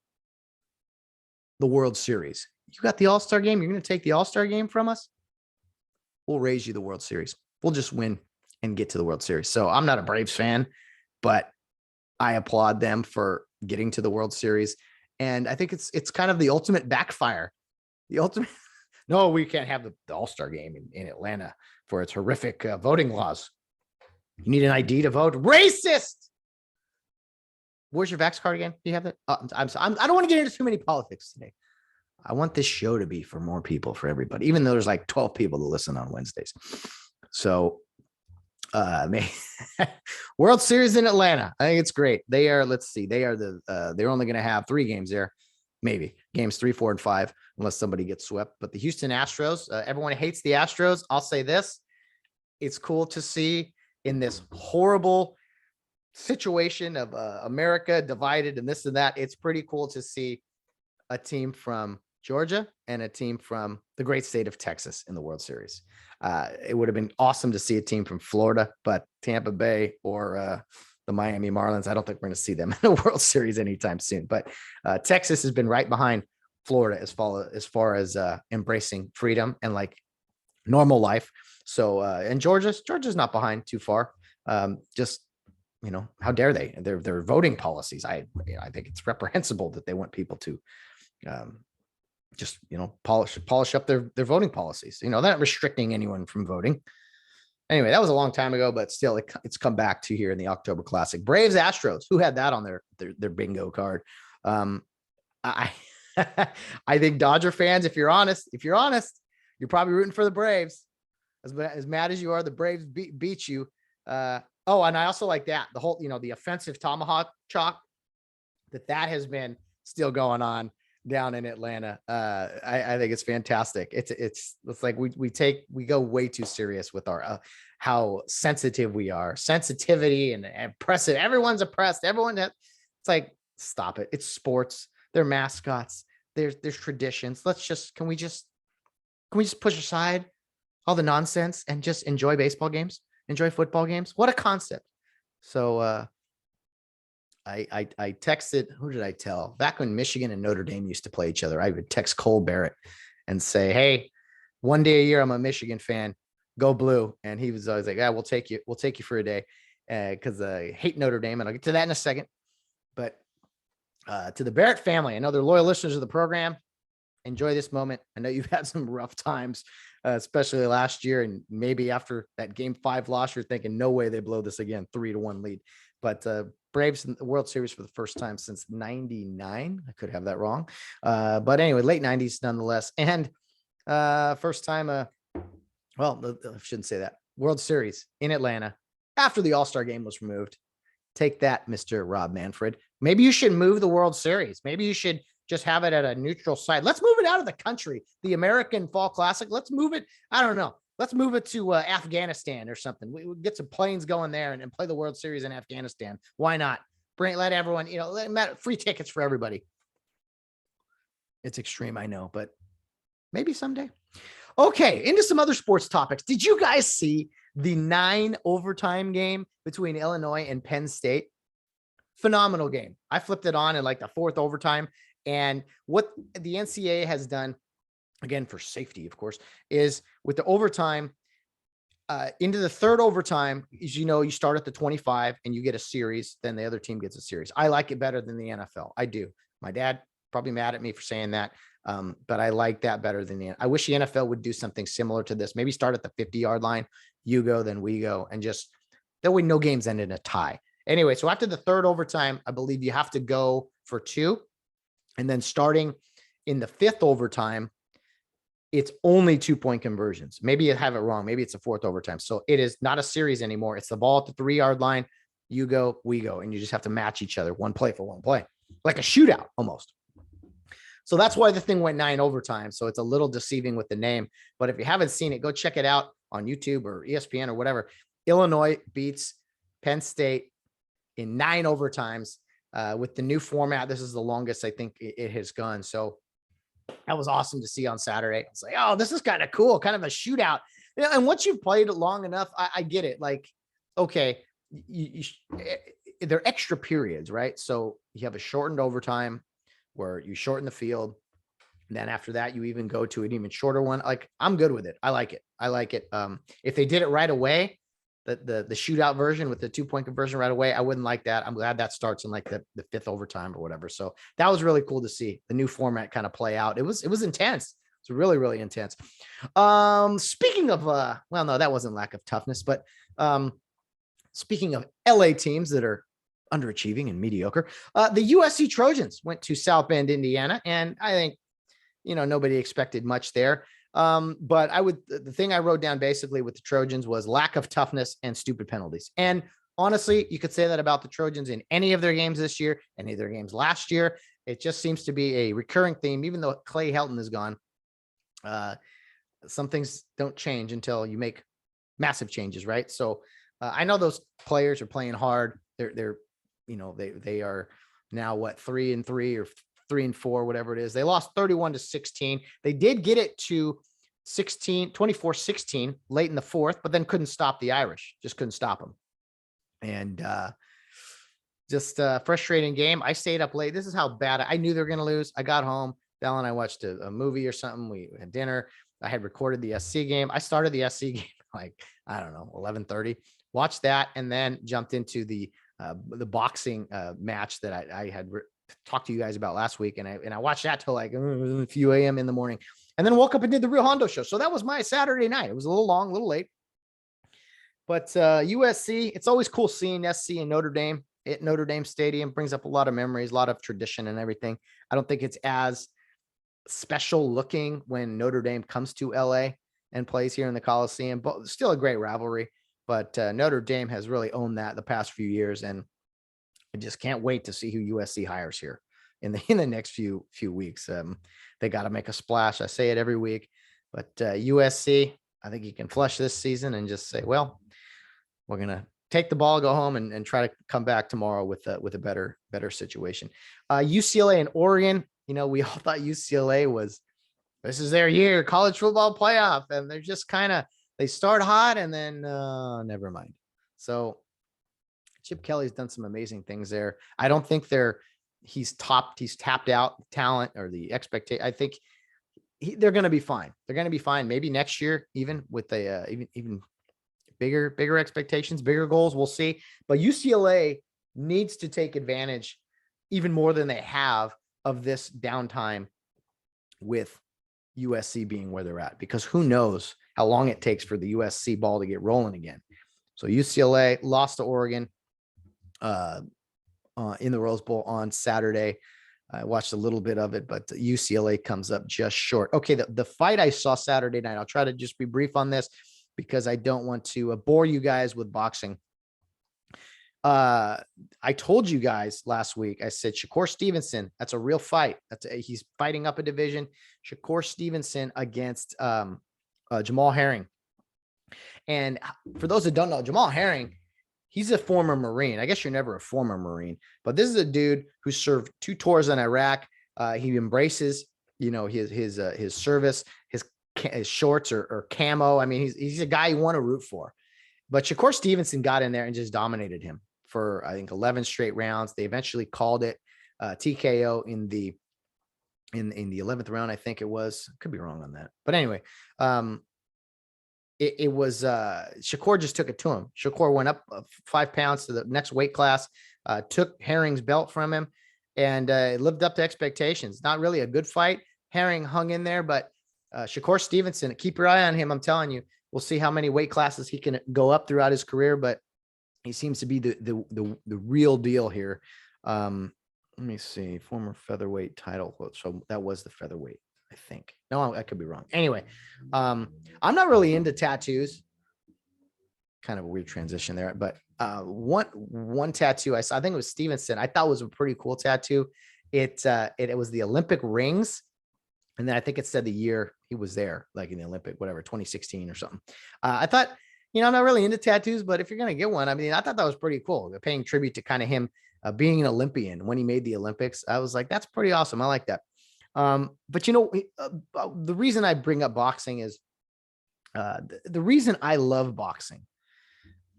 the World Series. You got the All-Star game. You're going to take the All-Star game from us? We'll raise you the World Series. We'll just win and get to the World Series. So I'm not a Braves fan, but I applaud them for getting to the World Series. And I think it's kind of the ultimate backfire. The ultimate, no, we can't have the All-Star game in Atlanta for its horrific voting laws. You need an ID to vote. Racist. Where's your Vax card again? Do you have that? I don't want to get into too many politics today. I want this show to be for more people, for everybody, even though there's like 12 people to listen on Wednesdays. So, World Series in Atlanta. I think it's great. They are, let's see, they're only going to have 3 games there, maybe games 3, 4, and 5, unless somebody gets swept. But the Houston Astros, everyone hates the Astros. I'll say this. It's cool to see in this horrible situation of America divided and this and that. It's pretty cool to see a team from Georgia and a team from the great state of Texas in the World Series. It would have been awesome to see a team from Florida, but Tampa Bay or the Miami Marlins, I don't think we're going to see them in a World Series anytime soon. But Texas has been right behind Florida as far as embracing freedom and like normal life. So and Georgia's not behind too far. Just, you know, how dare they? Their voting policies. I think it's reprehensible that they want people to just, you know, polish up their voting policies. You know, they're not restricting anyone from voting. Anyway, that was a long time ago, but still, it's come back to here in the October Classic. Braves Astros. Who had that on their bingo card? I I think Dodger fans, if you're honest, you're probably rooting for the Braves. As mad as you are, the Braves beat you. Oh, and I also like that the whole, you know, the offensive tomahawk chop that has been still going on down in Atlanta. I think it's fantastic. It's like we go way too serious with our how sensitive we are. Sensitivity and oppressive. Everyone's oppressed. It's like, stop it. It's sports. They're mascots. There's traditions. Can we just push aside all the nonsense and just enjoy baseball games, enjoy football games? What a concept. So I texted, who did I tell? Back when Michigan and Notre Dame used to play each other, I would text Cole Barrett and say, hey, one day a year, I'm a Michigan fan, go blue. And he was always like, yeah, we'll take you for a day. Cause I hate Notre Dame. And I'll get to that in a second, but to the Barrett family, I know they're loyal listeners of the program. Enjoy this moment. I know you've had some rough times, especially last year. And maybe after that game 5 loss, you're thinking, no way they blow this again, 3-1 lead. But Braves in the World Series for the first time since 99. I could have that wrong. But anyway, late 90s nonetheless. And first time, well, I shouldn't say that. World Series in Atlanta after the All-Star game was removed. Take that, Mr. Rob Manfred. Maybe you should move the World Series. Maybe you should just have it at a neutral site. Let's move it out of the country. The American Fall Classic. Let's move it. I don't know. Let's move it to Afghanistan or something. We get some planes going there and play the World Series in Afghanistan. Why not? Let everyone, you know, free tickets for everybody. It's extreme, I know, but maybe someday. Okay, into some other sports topics. Did you guys see the 9 overtime game between Illinois and Penn State? Phenomenal game. I flipped it on in like the 4th overtime. And what the NCAA has done, again, for safety, of course, is with the overtime into the 3rd overtime, as you know, you start at the 25 and you get a series, then the other team gets a series. I like it better than the NFL. I do. My dad probably mad at me for saying that, but I like that better than I wish the NFL would do something similar to this. Maybe start at the 50-yard line. You go, then we go, and just that way no games end in a tie. Anyway, so after the 3rd overtime, I believe you have to go for 2. And then starting in the 5th overtime, it's only 2-point conversions. Maybe you have it wrong. Maybe it's a 4th overtime. So it is not a series anymore. It's the ball at the 3-yard line. You go, we go. And you just have to match each other, one play for one play, like a shootout almost. So that's why the thing went 9 overtime. So it's a little deceiving with the name. But if you haven't seen it, go check it out on YouTube or ESPN or whatever. Illinois beats Penn State in 9 overtimes. With the new format, this is the longest I think it has gone. So that was awesome to see on Saturday. It's like, oh, this is kind of cool, kind of a shootout. You know, and once you've played it long enough, I get it. Like, okay, they're extra periods, right? So you have a shortened overtime where you shorten the field. And then after that, you even go to an even shorter one. Like, I'm good with it. I like it. If they did it right away, the shootout version with the 2-point conversion right away, I wouldn't like that. I'm glad that starts in like the 5th overtime or whatever. So that was really cool to see the new format kind of play out. It was intense. It's really, really intense. Speaking of, well, no, that wasn't lack of toughness, but Speaking of LA teams that are underachieving and mediocre, the USC Trojans went to South Bend, Indiana, and I think, nobody expected much there. But the thing I wrote down basically with the Trojans was lack of toughness and stupid penalties. And honestly, you could say that about the Trojans in any of their games this year, any of their games last year. It just seems to be a recurring theme, even though Clay Helton is gone. Some things don't change until you make massive changes, right? So I know those players are playing hard. They're they are now 3-3 or 3-4, whatever it is. They lost 31-16. They did get it to 24-16 late in the fourth, but then couldn't stop the Irish. Just couldn't stop them. And just a frustrating game. I stayed up late. This is how bad I knew they were going to lose. I got home. Belle and I watched a movie or something. We had dinner. I had recorded the SC game. I started the SC game like, I don't know, 11:30. Watched that and then jumped into the boxing match that I had talked to you guys about last week. And I watched that till like a few a.m. in the morning, and then woke up and did the Real Hondo show. So that was my Saturday night. It was a little long, a little late, but USC, it's always cool seeing SC in Notre Dame at Notre Dame Stadium. Brings up a lot of memories, a lot of tradition and everything. I don't think it's as special looking when Notre Dame comes to LA and plays here in the Coliseum, but still a great rivalry. But Notre Dame has really owned that the past few years, and I just can't wait to see who USC hires here in the next few weeks. They got to make a splash. I say it every week, but USC, I think you can flush this season and just say, well, we're gonna take the ball, go home, and try to come back tomorrow with a better situation. UCLA and Oregon. We all thought UCLA this is their year, college football playoff, and they're just they start hot and then never mind. So Chip Kelly's done some amazing things there. I don't think he's tapped out talent or the expectation. I think they're going to be fine. They're going to be fine. Maybe next year, even with even bigger expectations, bigger goals. We'll see. But UCLA needs to take advantage even more than they have of this downtime with USC being where they're at, because who knows how long it takes for the USC ball to get rolling again. So UCLA lost to Oregon in the Rose Bowl on Saturday. I watched a little bit of it, but UCLA comes up just short. Okay, the fight I saw Saturday night, I'll try to just be brief on this because I don't want to bore you guys with boxing. I told you guys last week, I said, Shakur Stevenson, that's a real fight. He's fighting up a division. Shakur Stevenson against Jamal Herring. And for those that don't know, Jamal Herring, he's a former Marine. I guess you're never a former Marine, but this is a dude who served 2 tours in Iraq. He embraces, his service, his shorts or camo. I mean, he's a guy you want to root for. But Shakur Stevenson got in there and just dominated him for, I think, 11 straight rounds. They eventually called it TKO in the 11th round. I think it was. Could be wrong on that, but anyway, it was Shakur just took it to him. Shakur went up 5 pounds to the next weight class, took Herring's belt from him, and lived up to expectations. Not really a good fight. Herring hung in there, but Shakur Stevenson, keep your eye on him. I'm telling you, we'll see how many weight classes he can go up throughout his career, but he seems to be the real deal here. Let me see, former featherweight title. So that was the featherweight, I think. No, I could be wrong. Anyway, I'm not really into tattoos. Kind of a weird transition there, but one tattoo I saw, I think it was Stevenson, I thought was a pretty cool tattoo. It was the Olympic rings. And then I think it said the year he was there, like in the Olympic, whatever, 2016 or something. I thought, I'm not really into tattoos, but if you're going to get one, I mean, I thought that was pretty cool. They're paying tribute to kind of him being an Olympian when he made the Olympics. I was like, that's pretty awesome. I like that. But the reason I bring up boxing is the reason I love boxing.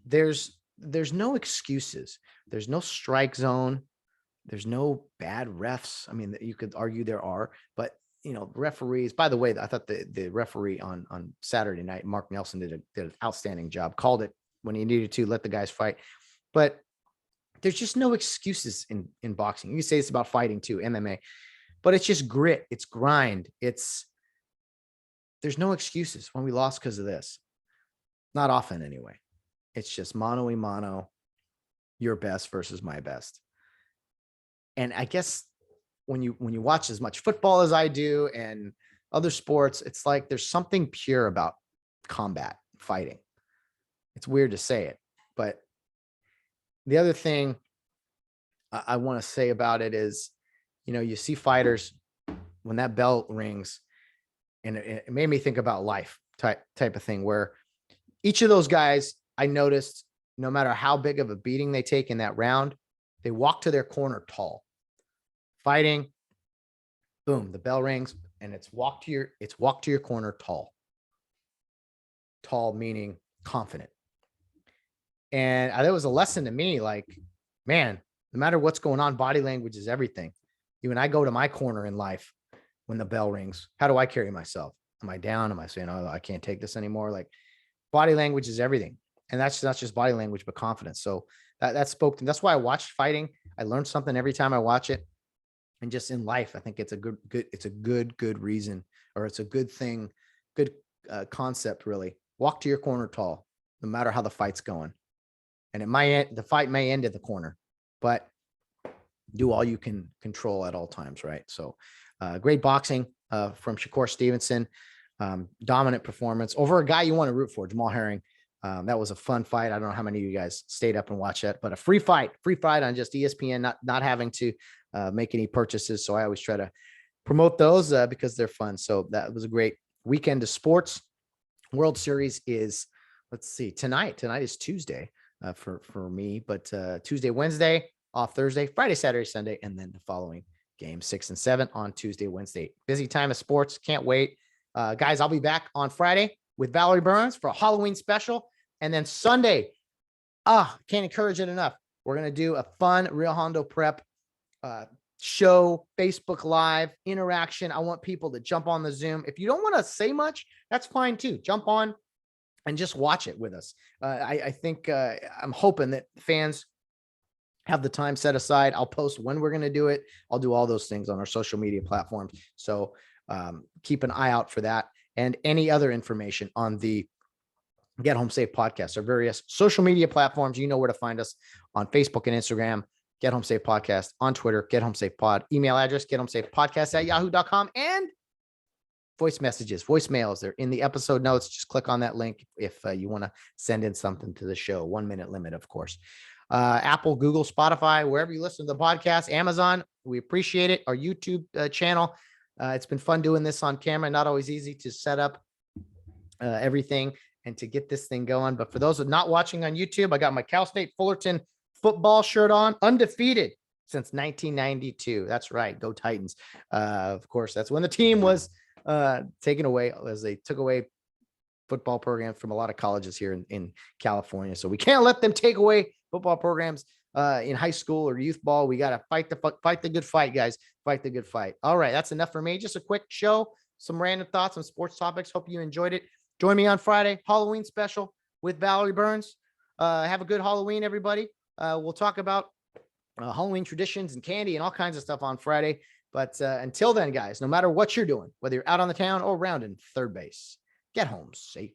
There's no excuses. There's no strike zone. There's no bad refs. I mean, you could argue there are, but referees, by the way, I thought the referee on Saturday night, Mark Nelson, did an outstanding job, called it when he needed to, let the guys fight. But there's just no excuses in boxing. You can say it's about fighting too, MMA, but it's just grit. It's grind. There's no excuses when we lost because of this. Not often anyway. It's just mano a mano, your best versus my best. And I guess when you watch as much football as I do and other sports, it's like there's something pure about combat fighting. It's weird to say it, but the other thing I want to say about it is, you see fighters when that bell rings, and it made me think about life type of thing, where each of those guys, I noticed, no matter how big of a beating they take in that round, they walk to their corner tall. Fighting, boom, the bell rings, and it's walk to your corner tall. Tall meaning confident. And that was a lesson to me, like, man, no matter what's going on, body language is everything. When I go to my corner in life, when the bell rings, how do I carry myself? Am I down? Am I saying, oh, I can't take this anymore? Like, body language is everything. And that's not just body language, but confidence. So that spoke to me. That's why I watched fighting. I learned something every time I watch it. And just in life, I think it's a good reason, or it's a good thing, good concept, really. Walk to your corner tall, no matter how the fight's going. And the fight may end at the corner, but do all you can control at all times, right? So great boxing from Shakur Stevenson. Dominant performance over a guy you want to root for, Jamal Herring. That was a fun fight. I don't know how many of you guys stayed up and watched that, but a free fight on just ESPN, not having to make any purchases. So I always try to promote those because they're fun. So that was a great weekend of sports. World Series is, let's see, tonight is Tuesday for me, but Tuesday, Wednesday, off Thursday, Friday, Saturday, Sunday, and then the following game 6 and 7 on Tuesday, Wednesday. Busy time of sports. Can't wait. Guys, I'll be back on Friday with Valerie Burns for a Halloween special. And then Sunday, can't encourage it enough. We're going to do a fun Real Hondo Prep show, Facebook Live interaction. I want people to jump on the Zoom. If you don't want to say much, that's fine too. Jump on and just watch it with us. I think I'm hoping that fans have the time set aside. I'll post when we're going to do it. I'll do all those things on our social media platforms. So keep an eye out for that, and any other information on the Get Home Safe podcast, our various social media platforms. You know where to find us on Facebook and Instagram, Get Home Safe Podcast, on Twitter, Get Home Safe Pod, email address, gethomesafepodcast@yahoo.com, and voicemails. They're in the episode notes. Just click on that link if you want to send in something to the show. 1 minute limit, of course. Apple, Google, Spotify, wherever you listen to the podcast, Amazon, we appreciate it. Our YouTube channel. It's been fun doing this on camera. Not always easy to set up everything and to get this thing going. But for those who are not watching on YouTube, I got my Cal State Fullerton football shirt on, undefeated since 1992. That's right. Go Titans. Of course, that's when the team was taken away, as they took away football programs from a lot of colleges here in California. So we can't let them take away football programs in high school or youth ball. We got to fight the good fight, guys. Fight the good fight. All right. That's enough for me. Just a quick show, some random thoughts on sports topics. Hope you enjoyed it. Join me on Friday, Halloween special with Valerie Burns. Have a good Halloween, everybody. We'll talk about Halloween traditions and candy and all kinds of stuff on Friday. But until then, guys, no matter what you're doing, whether you're out on the town or around in third base, get home safe.